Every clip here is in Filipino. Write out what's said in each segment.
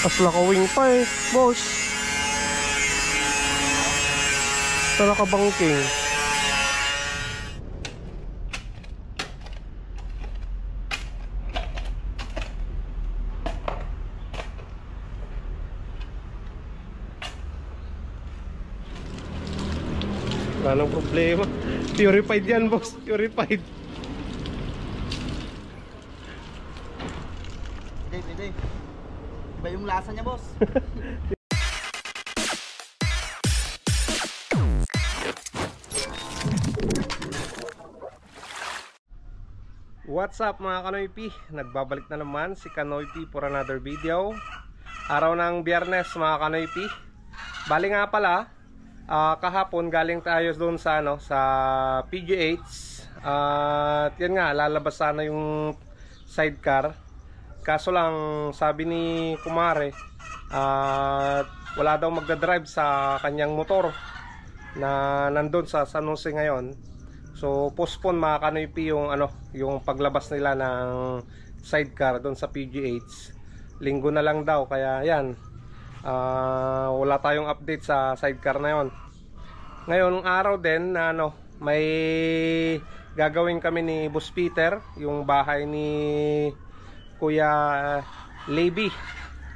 Mas lakawing pa eh, boss. Ito nakabangking. Wala nang problema. Purified yan, boss. Purified. Hindi. Iba yung lasa niya, boss. What's up mga Kanoy P? Nagbabalik na naman si Kanoy P for another video. Araw ng Biyernes mga Kanoy P. Bali nga pala, kahapon galing tayo doon sa sa PGH. At yan nga, lalabas sana yung sidecar. Kaso lang sabi ni Kumare, wala daw magdadrive sa kanyang motor na nandun sa San Jose ngayon. So postpone mga Kanoy P yung yung paglabas nila ng sidecar doon sa PGH. Linggo na lang daw, kaya yan. Wala tayong update sa sidecar na yon. Ngayon araw din na may gagawin kami ni Boss Peter, yung bahay ni Kuya Levy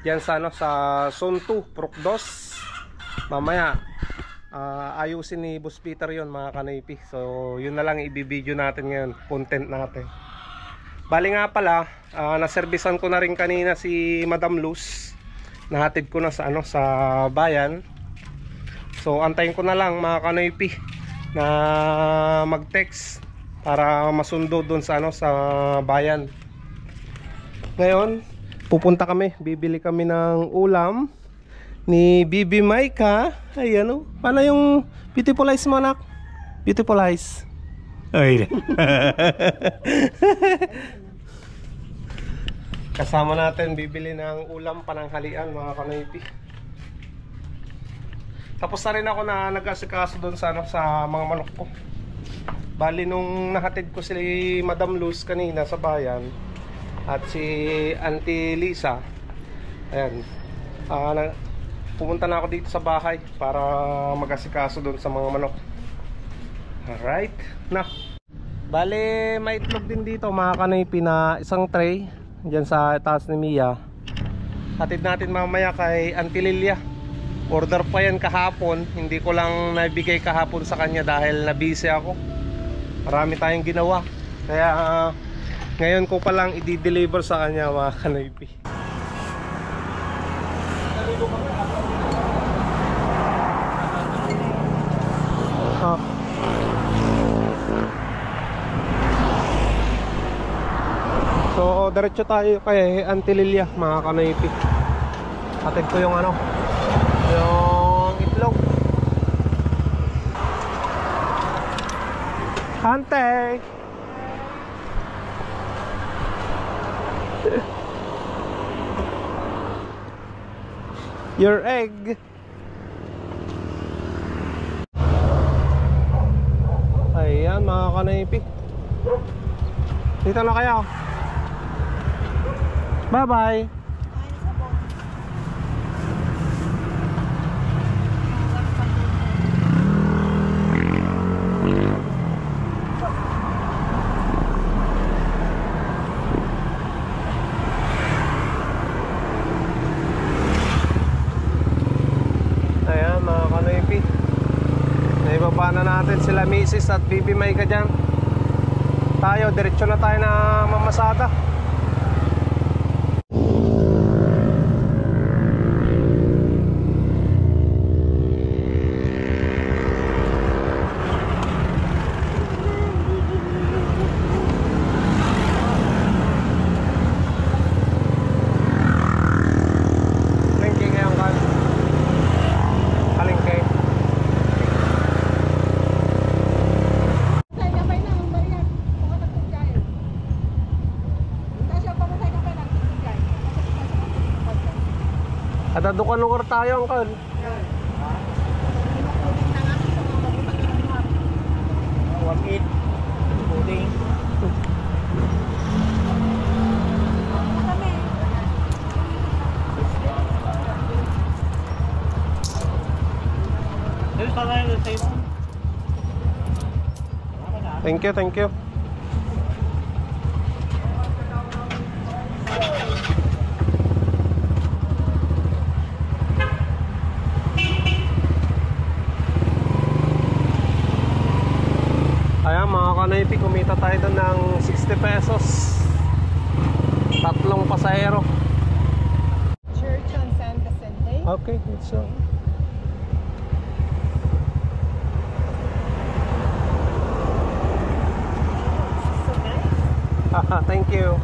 diyan sa sa Zone 2 Procdos. Mamaya ayusin ni Boss Peter yon mga Kanoy P. So yun na lang i-video natin ngayon, content natin. Bali nga pala, naservisan ko na rin kanina si Madam Luz. Nahatid ko na sa sa bayan. So antayin ko na lang mga Kanoy P na mag-text para masundo doon sa sa bayan. Ngayon pupunta kami, bibili kami ng ulam ni Bibi Maika. Ay paano yung beautiful eyes mo anak? Beautiful eyes. Ay. Kasama natin bibili ng ulam pananghalian mga Kanoy P. Tapos na rin ako na nag-asikaso doon sa sa mga manok ko. Bali nung nahatid ko si Madam Luz kanina sa bayan at si Auntie Lisa, ayan, pumunta na ako dito sa bahay para mag-asikaso doon sa mga manok. Alright, na bali may itlog din dito mga Kanoy P na isang tray dyan sa taas ni Mia. Hatid natin mamaya kay Auntie Lilia. Order pa yan kahapon, hindi ko lang nabigay kahapon sa kanya dahil na busy ako. Marami tayong ginawa, kaya ngayon ko pa lang i-deliver sa kanya mga Kanoy P. So diretso tayo kay Auntie Lilia mga Kanoy P. Hatid ko yung yung itlog. Ante, your egg. Ayan mga Kanoy P, dito na kayo. Bye bye. Naibaba na natin sila Mrs. at Bibi Maika dyan. Tayo, diretso na tayo na mamasada. At adukan lugar tayo angkal. Wapit puding. Thank you, thank you. Ayan mga kanaypi, kumita tayo doon ng 60 pesos. Tatlong pasahero. Church on San Vicente. Okay, good so. So nice. Thank you.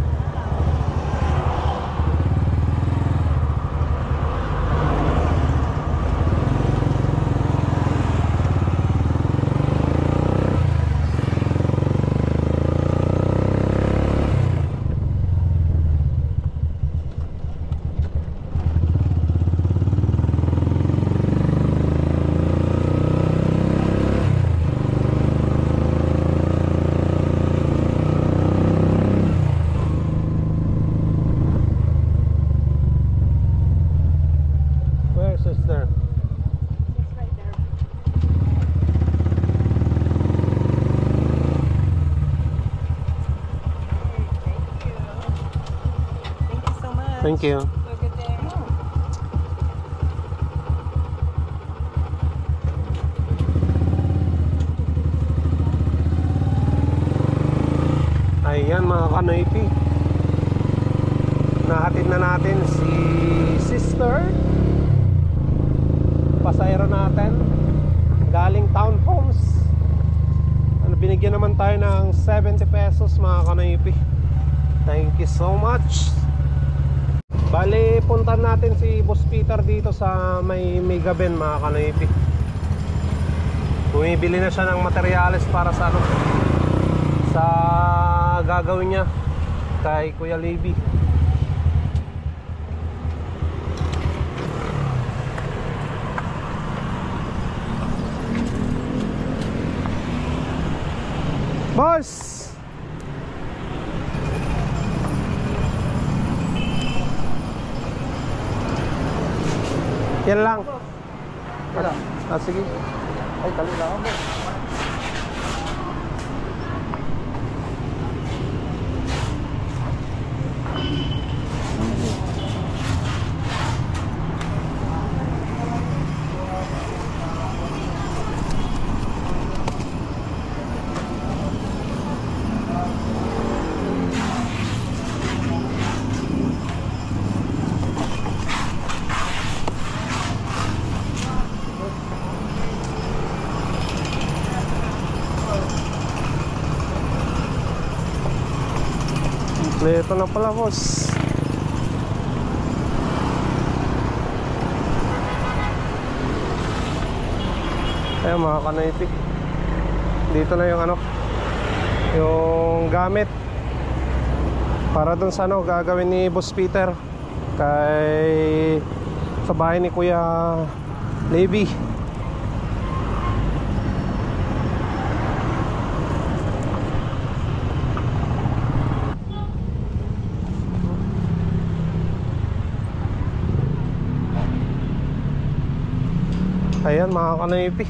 Sister. It's right there. Thank you. Thank you so much. Thank you. Have a good day. Ayan mga kanoypi, nahatid na natin si sister, pasahero natin galing townhomes. Binigyan naman tayo ng 70 pesos mga kanoypi. Thank you so much. Bali puntan natin si Boss Peter dito sa may Megaben mga kanoypi. Bumibili na siya ng materyales para sa ano, sa gagawin niya kay Kuya Levy. Boss! Yan lang. Wala. Sige. Ay, tali lang ako. Kompleto na pala, boss. Ayan mga kanaypi, dito na yung ano, yung gamit para dun sa ano gagawin ni Boss Peter kay sa bahay ni Kuya Levy. Ayan mga kanaypi,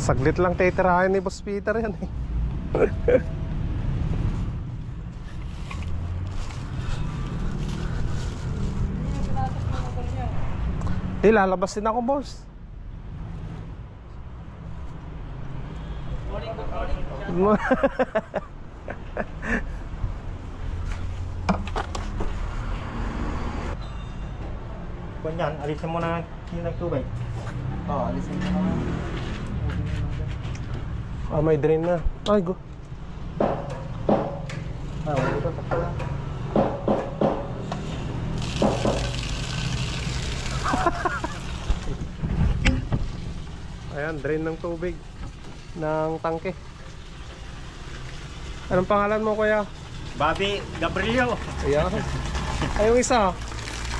saglit lang titirahin ni Boss Peter yan eh. Di lalabas din ako, boss. Kunyan, alisin mo na yung nagtubig. Oo, alisin mo na. Ah, may drain na. Ay, go. Ah, wala ito, sakto lang. Ayan, drain ng tubig ng tangke. Anong pangalan mo, kuya? Bobby Gabrielio. Ayan. Ay, yung isa.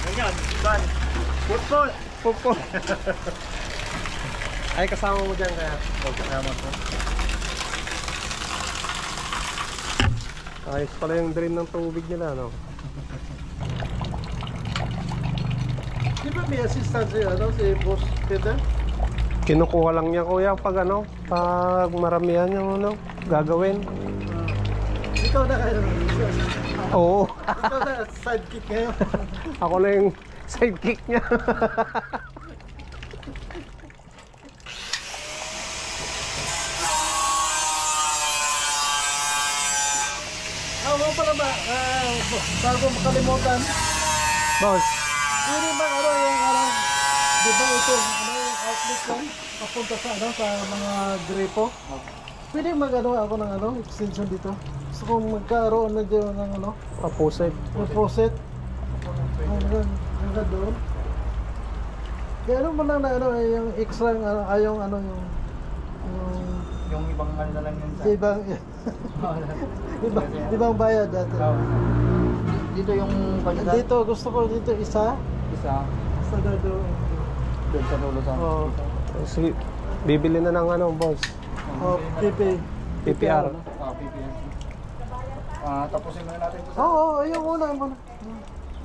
Ganyan, Ivan. Football. Pupo. Ay, kasama mo dyan kaya. Kasama ko. Ayos pala yung drain ng tubig nila, no? Di ba may assistant si, ano, si Boss Peter? Kinukuha lang niya kuya pag ano, pag maramihan yung ano, gagawin. Ikaw na kayo. Oo. Ikaw na sidekick ngayon. Ako na yung sidekick niya. Mo pala ba, bago makalimutan, Boss, pwede ba ano yung ano, di ba ito, ano yung outlet lang, papunta sa ano, sa mga gripo? Pwede mag ano ako ng ano, extension dito. Gusto kong magkaroon na dyan ng ano, papusit. ng faucet. Hanggang doon. Kaya ano mo lang na ano, yung extra, ano, yung ano, Yung ibang ano na lang yun sa... ibang, ibang bayad dati. Dito yung kanya Dito, gusto ko dito isa. isa Sa doon. doon sa dulo sa... Oo. Sige, bibili na ng ano, boss. Oh, PP. PPR. PPS. Tapusin muna natin ito Oo, ayun muna muna.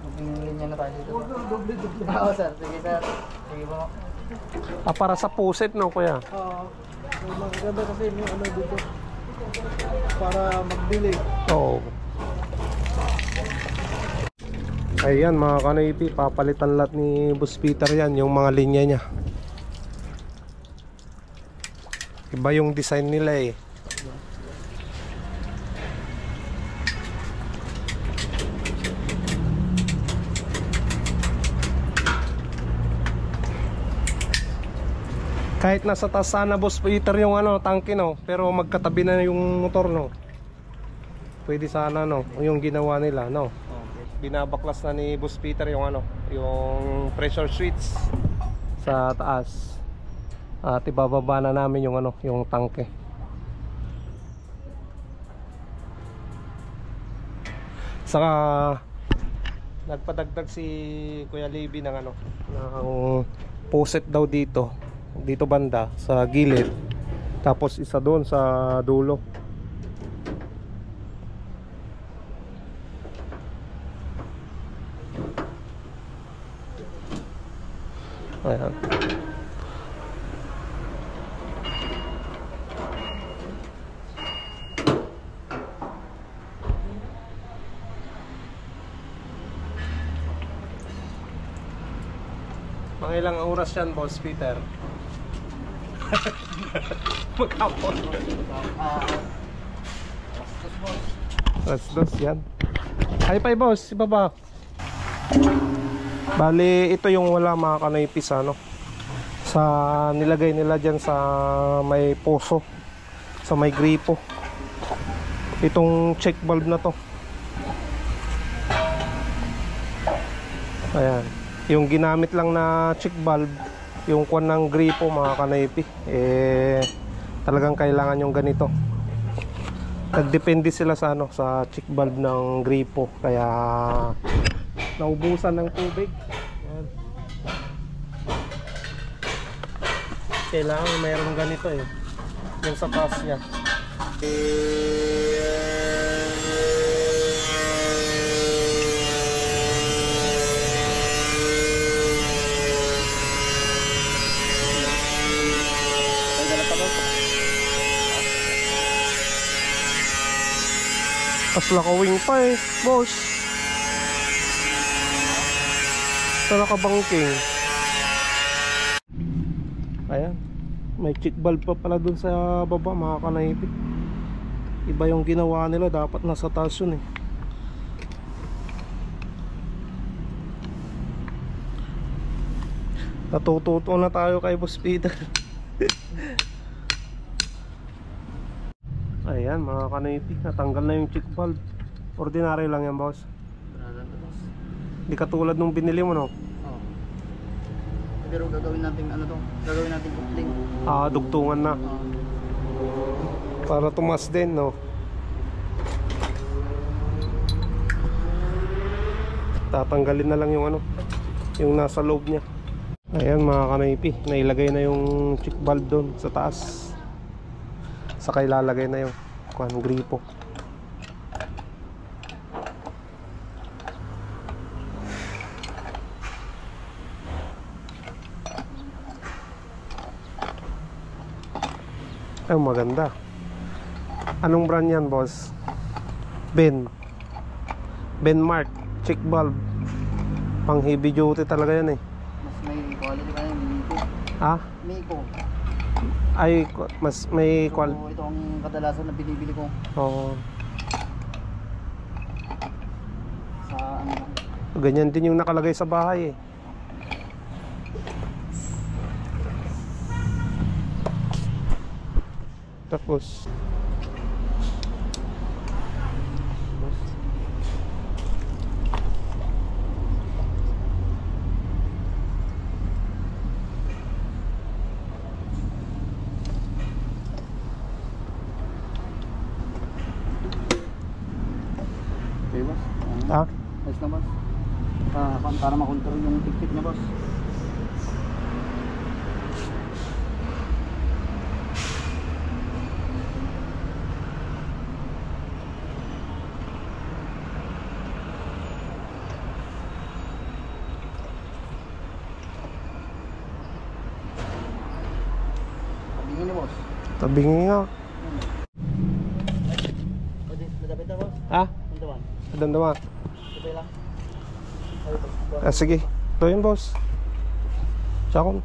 Maging linya na tayo dito. Huwag na, doble. Oo sir, sige sir. Sige po. Para sa pusit no kuya. Oo. Maganda kasi yung ano dito. Para magbili. Oo. Ayan mga kanoipi, papalitan lahat ni Boss Peter yan, yung mga linya niya. Iba yung design nila eh. Kahit nasa taas sana Boss Peter yung ano, tangke no, pero magkatabi na yung motor no. Pwede sana no, yung ginawa nila no. Binabaklas na ni Boss Peter yung ano, yung pressure switch sa taas. At ibababa na namin yung ano, yung tangke. Saka nagpadagdag si Kuya Levi ng ano, ng poset daw dito. Dito banda sa gilid. Tapos isa doon sa dulo. Ayan. Mga ilang oras yan, Boss Peter? Magkapon. Alas dos yan. Hi pa boss, ibaba. Bali, ito yung wala mga kanoipis ano. Sa nilagay nila dyan sa may poso, sa may gripo. Itong check valve na to. Ayan. Yung ginamit lang na check valve, yung kwan ng gripo mga kanaypi, eh talagang kailangan yung ganito. Nagdepende sila sa ano, sa check valve ng gripo, kaya naubusan ng tubig. Ayan. Kailangan mayroong ganito eh, yung sa taas niya. Pas nakawing pa eh, boss. Sa nakabangking. Ayan. May check valve pa pala dun sa baba mga kanaipit. Iba yung ginawa nila, dapat nasa taas yun eh. Natututo na tayo kay Boss Peter. Ayan mga kanoipi, natanggal na yung check valve. Ordinary lang yan boss. Di katulad nung binili mo no? Oo. Pero gagawin natin ano to? Gagawin natin coupling. Dugtungan na. Para tumas din no? Tatanggalin na lang yung ano, yung nasa loob niya. Ayan mga kanoipi, nailagay na yung check valve doon sa taas. Saka ilalagay na yung gripo. Ay, maganda. Anong brand yan, boss? Benmark check valve. Pang heavy duty talaga yan eh. Mas may quality ka yung Miko. Ah? Miko. Ay, mas may So, ito ang kadalasan na binibili ko Oo. sa ano lang. Ganyan din yung nakalagay sa bahay eh. Tapos Okay, boss. ah, Ayos na, boss. Para makontrol yung tiktik niya, boss. Tabingin niya, boss. tabingi nga. Pwede, nadapit na, boss. Ah, Ang dawan. dandawa. Sabay lang. Ay, boss. Ah, sige. Ito yun, boss. Tsakon.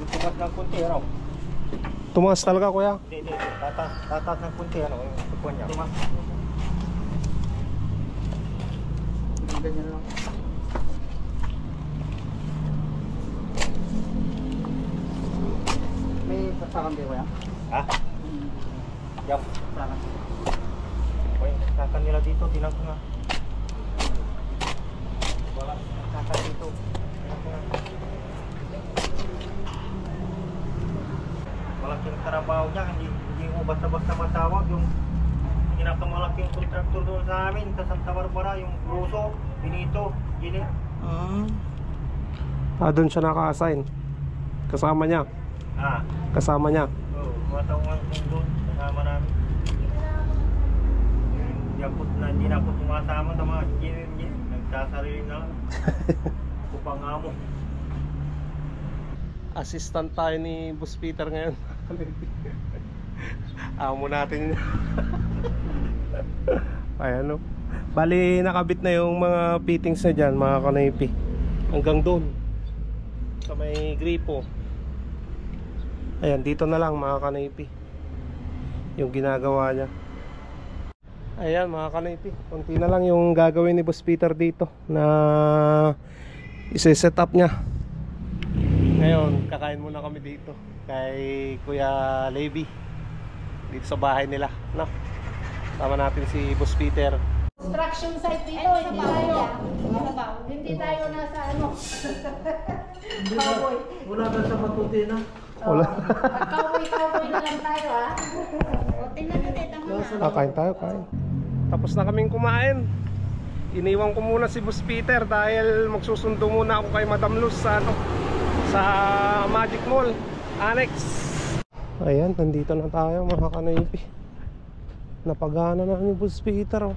Tumas ng kunti, ano? Tumaas talaga, kuya. Hindi. Tatas ng kunti, ano? Yung tukuan niya. Tumas. Ganyan lang. May sasakan kayo kaya? Ha? Yup. Sasakan. Okay, sakan nila dito, tinan ko nga. Wala, sakan dito. Tinan ko nga. Malaking trabaho niya, hindi mo basta-basta matawag yung pinakamalaking kontraktor doon sa amin, sa Santa Barbara, yung Russo, Benito, Gine. Ah, doon siya naka-assign. Kasama niya. Ah, Kasama niya. oo, mga taong doon, kasama namin. Hindi na po sumasama sa mga Gine, nagsasarili na lang. Kupangamo. Assistant tayo ni Boss Peter ngayon. Amo natin yun. Ay ano. Bali nakabit na yung mga fittings na dyan, mga kanaypi. Hanggang doon sa may gripo. Ayan, dito na lang mga kanaypi yung ginagawa niya. Ayan mga kanaypi, konti na lang yung gagawin ni Boss Peter dito na isi-set up niya. Ngayon, kakain muna kami dito kay Kuya Levy dito sa bahay nila, no? Tama natin si Boss Peter. Construction site dito, hindi tayo. Hindi tayo nasa ano. Cowboy. Wala ka sa matuti na. Wala. Cowboy na lang tayo, ha? O, tingnan natin, tama na. Kain tayo, kain. Tapos na kaming kumain. Iniwan ko muna si Boss Peter dahil magsusundo muna ako kay Madam Luz sa ano, sa Magic Mall Annex. Ayan, nandito na tayo mga kanaypi. Napagana na ni Boss Peter, oh.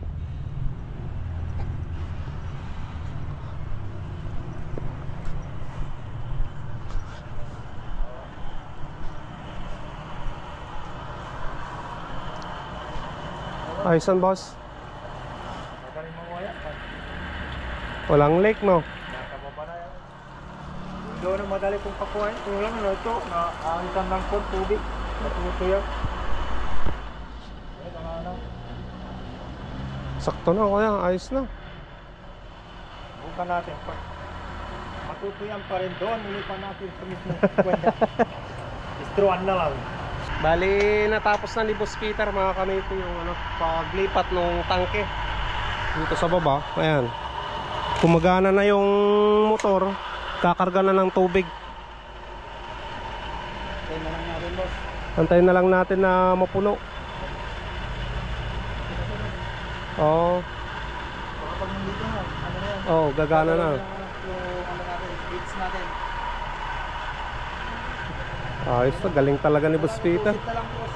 Ayusan, boss. Magaling mawaya. Walang lake, no? Nakababa na yan. Doon ang madali kong pakuhain. Ito lang ano ito. Naaalitan ng port, tubig. Natutuyak. Eh, tama na. Sakto na, kuya. Ayos na. Bukan natin. Matutuyan pa rin doon. Ilipan natin sa mismo kwenta. Istruan na lang. Bali, natapos na ni Boss Peter mga kanaypi yung ano, paglipat ng tangke dito sa baba. Ayan, kumagana na yung motor, kakarga na ng tubig. Kaya na lang natin, boss. Antayin na lang natin na mapuno. Oo, Kapag nandito na, ano na yan? oh, gagana na. Yung ano natin, gates natin. Ayos na, galing talaga ni Boss Peter. Matutusit na lang, boss.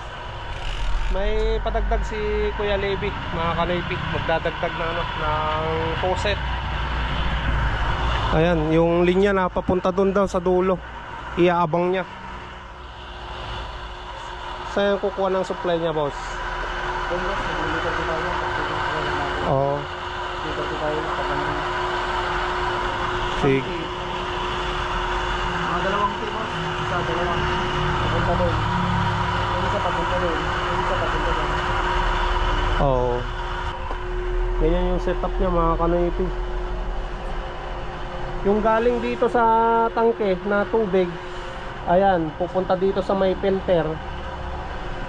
may padagdag si Kuya Levi, mga kanoypi. Magdadagdag na ano, ng faucet. Ayan, yung linya na papunta doon daw sa dulo. Iaabang niya. Saan kukuha ng supply niya, boss? Oo. Sige. Mga dalawang team, isa dalawang papunta doon. Yung isa papunta doon. Yung isa papunta doon. Oo. Ganyan yung setup niya, mga kanoypi. Yung galing dito sa tangke na tubig, ayan, pupunta dito sa may filter.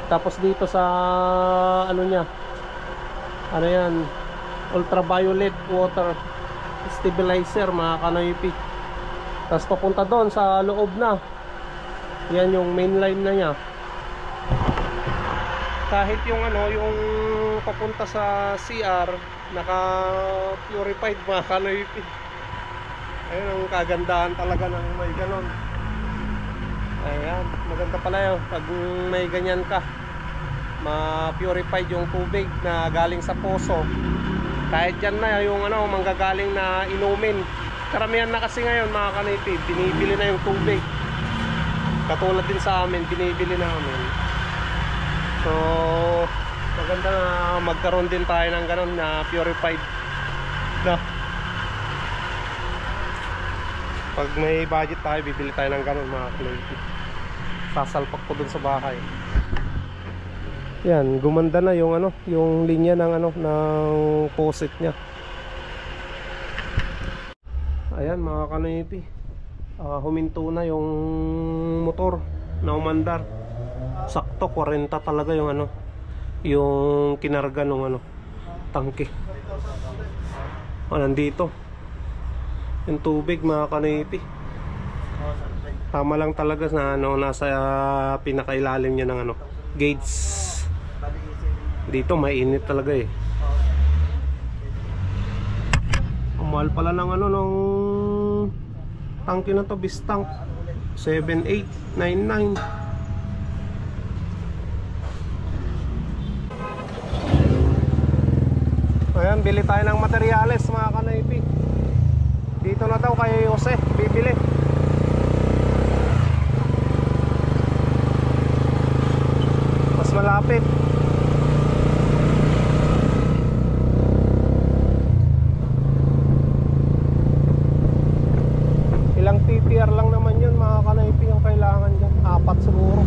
Tapos dito sa ano niya, ano yan, ultraviolet water stabilizer, mga kanoypi. Tapos papunta doon sa loob na. Yan yung main line na niya. Kahit yung ano, yung papunta sa CR, naka purified, mga kanoypi. Ayun ang kagandahan talaga ng may ganon. Ayan, maganda pala yun pag may ganyan ka, ma-purified yung tubig na galing sa poso. Kahit yan na yung ano, manggagaling na inumin. Karamihan na kasi ngayon, mga kanipi, binibili na yung tubig. Katulad din sa amin, binibili namin. So maganda na magkaroon din tayo ng ganon na purified na. Pag may budget tayo, bibili tayo ng ganun, mga kanipi. Sasalpak ko dun sa bahay. Yan, gumanda na yung ano, yung linya ng ano, ng faucet niya. Ayan, mga kanipi. Huminto na yung motor na umandar. Sakto 40 talaga yung ano, yung kinarga ng ano, tangke. Nandito yung tubig, mga kanipi. Tama lang talaga na ano, nasa pinakailalim niya ng ano, gauge. Dito mainit talaga eh. Ang mahal pala ng ano, ng tangke na to, Bistank 7899. Ayan, bili tayo ng materyales, mga kanipi. Dito na daw kay Jose, bibili. Mas malapit. Ilang PPR lang naman yun, mga kanipi, yung kailangan dyan. 4 siguro.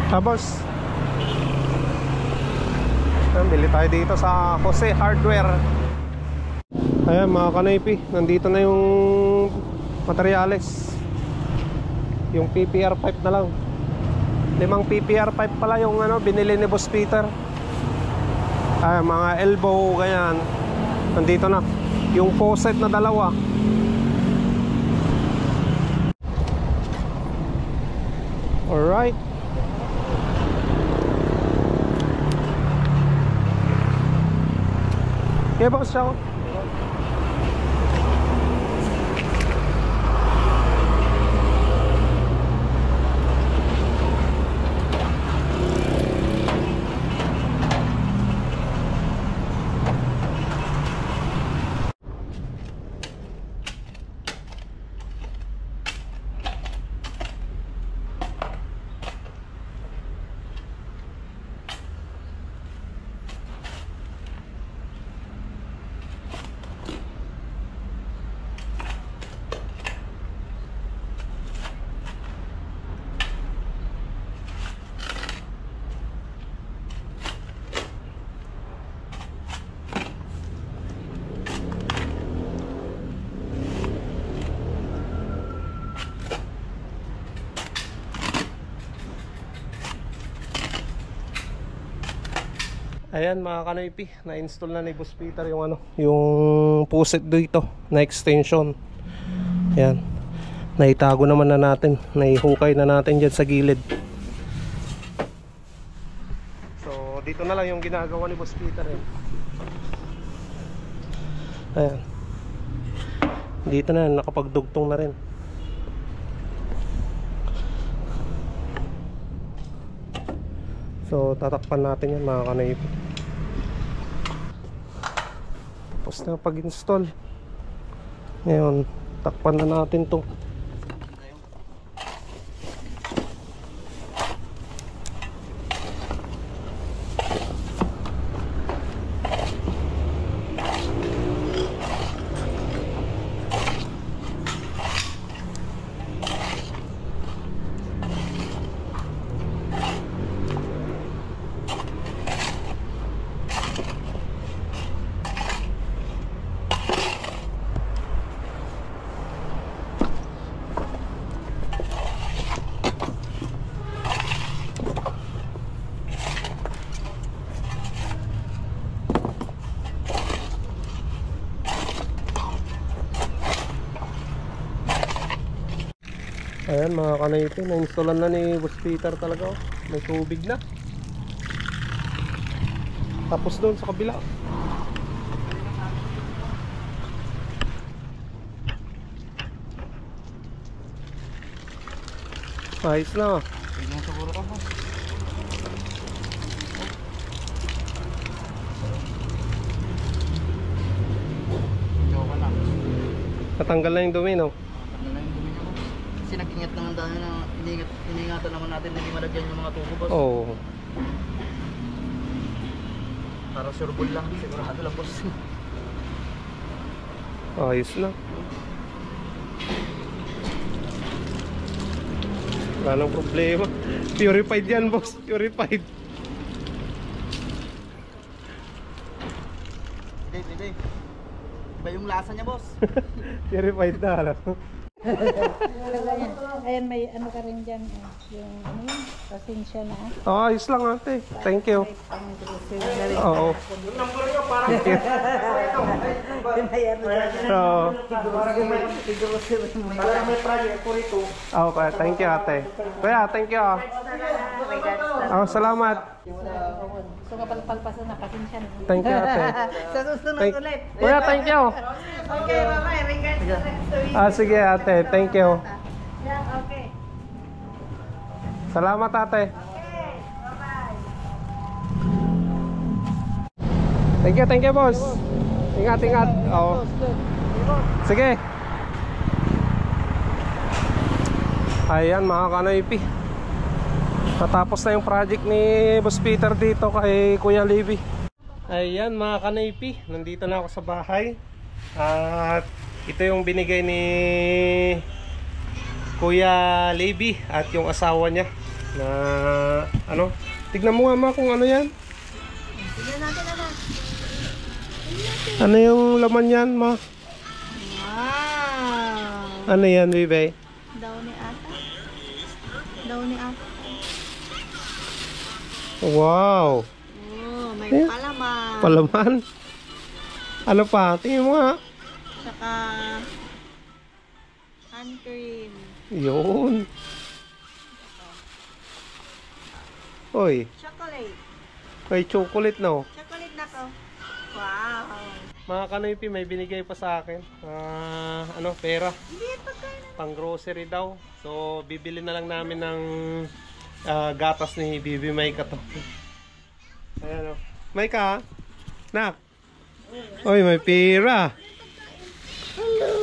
Tapos bili tayo dito sa Jose Hardware. Ayan, mga kanipi, nandito na yung materyales. Yung PPR pipe na lang. 5 PPR pipe pala yung ano, binili ni Boss Peter. Ayan, mga elbow, ganyan. Nandito na. Yung faucet na 2. Alright. Okay, boss, siya. Ayan, mga kanoypi, na-install na ni Boss Peter yung ano, yung faucet dito na extension. Ayan, naitago naman na natin, naihukay na natin dyan sa gilid. So dito na lang yung ginagawa ni Boss Peter eh. Ayan, Dito na, nakapagdugtong na rin. So tatakpan natin yan mga kanayip. Tapos na pag-install. Ngayon, takpan na natin to. Ayan mga kanaypi, na-installan na ni Boss Peter talaga, oh. May tubig na. Tapos doon sa kabila, ayos na. Tignan siguro ka, boss. Joke na. Natanggal na yung dumi, no? Ano na yung dumi niya, boss? Kasi nag-ingat naman tayo na iningatan naman natin na hindi malagyan yung mga tubo, boss. Oo. Para sureball lang, sigurado lang, boss. Ayos na. Wala nang problema. Purified yan, boss. Purified. Hindi. Iba yung lasa niya, boss. Purified na, alam. Ayan, may ano ka rin dyan. Yung ano yun, pasensya na. Ayos lang ate. Thank you. Oo. Thank you. Oo. Okay, thank you ate. Kuya, thank you. Oh, salamat. So kapalpasan na, pasensya na. Thank you ate. Sa susunod Thank- ulit. Kuya, thank you. Okay, bye-bye. Regards to next week. Sige ate, thank you. Yeah, okay. Salamat ate. Okay, bye-bye. Thank you boss. Ingat. Oo. Sige. Ayan mga kanoypi. Natapos na yung project ni Boss Peter dito kay Kuya Levi. Ayan mga kanoypi, nandito na ako sa bahay. At ito yung binigay ni Kuya Levi at yung asawa niya na ano. Tignan mo nga ma kung ano yan. Tignan natin na. Ano yung laman yan ma? Wow! Ano yan Bibi? Daw ni ata. Daw ni ata. Wow! Oh, may Eh? palaman. Palaman? Ano pa? Tingin mo nga. Saka hand cream. Yun. Oy, Chocolate. may chocolate no. Chocolate na ko. Wow. Mga kanoypi, may binigay pa sa akin. Ano, pera. Hindi yan pagkain na. Pang grocery daw. So, bibili na lang namin ng gatas ni Bibi Maika to. Ayan o. Maika, nak. Oy, may pera.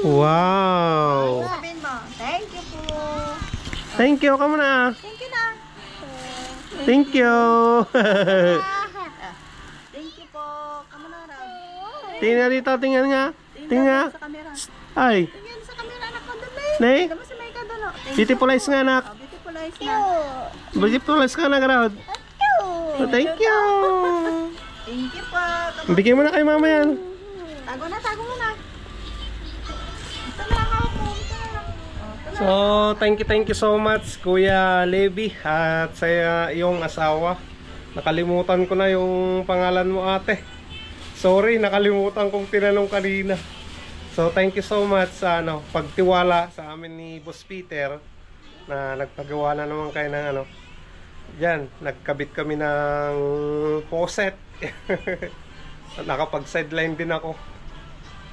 Wow. Sabihin mo, thank you po. Thank you, ka muna. Thank you na. Thank you. Thank you po. Kamu na raw. Tingnan dito, tingnan nga. Tingnan. Sa camera. Ay, Tingnan sa camera anak ko doon ne? Tingnan mo si Micah doon. Oh. Thank you. Beautiful eyes nga, nak. Oh, beautiful eyes na. Beautiful eyes ka na, Grod. Thank you. Thank you po. Kamu. Bigyan mo na kay mama yan. Tago na, tago mo na. Ito na lang ako. Ito na lang. Oh, ito na. So, thank you so much, Kuya Levi at sa iyong asawa. Nakalimutan ko na yung pangalan mo, ate. Sorry, nakalimutan kong tinanong kanina. So, thank you so much sa pagtiwala sa amin ni Boss Peter na nagpagawa na naman kayo ng Diyan, nagkabit kami ng faucet. Nakapag-sideline din ako.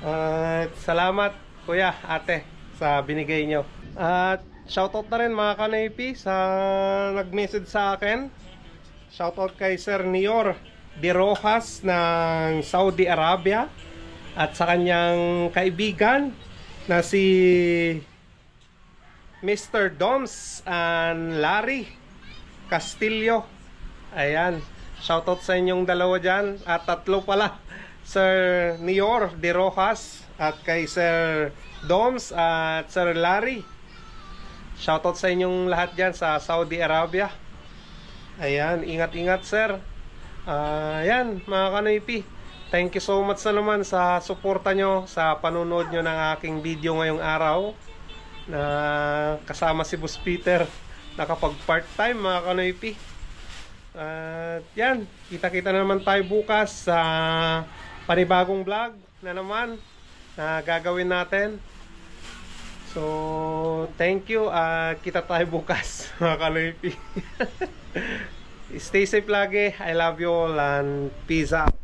At salamat kuya, ate, sa binigay nyo. At shoutout na rin mga Kanoypi sa nag-message sa akin. Shoutout kay Sir Nior De Rojas ng Saudi Arabia at sa kanyang kaibigan na si Mr. Doms and Larry Castillo. Ayan, shoutout sa inyong dalawa dyan. At tatlo pala, Sir Nior De Rojas at kay Sir Doms at Sir Larry. Shoutout sa inyong lahat dyan sa Saudi Arabia. Ayan, ingat-ingat sir. Ayan mga Kanoypi, thank you so much na naman sa suporta nyo, sa panonood nyo ng aking video ngayong araw na kasama si Boss Peter, nakapag part time mga Kanoypi. Yan, kita-kita na naman tayo bukas sa panibagong vlog na naman na gagawin natin. So thank you, kita tayo bukas mga Kanoypi. Stay safe lagi. I love you all and peace out.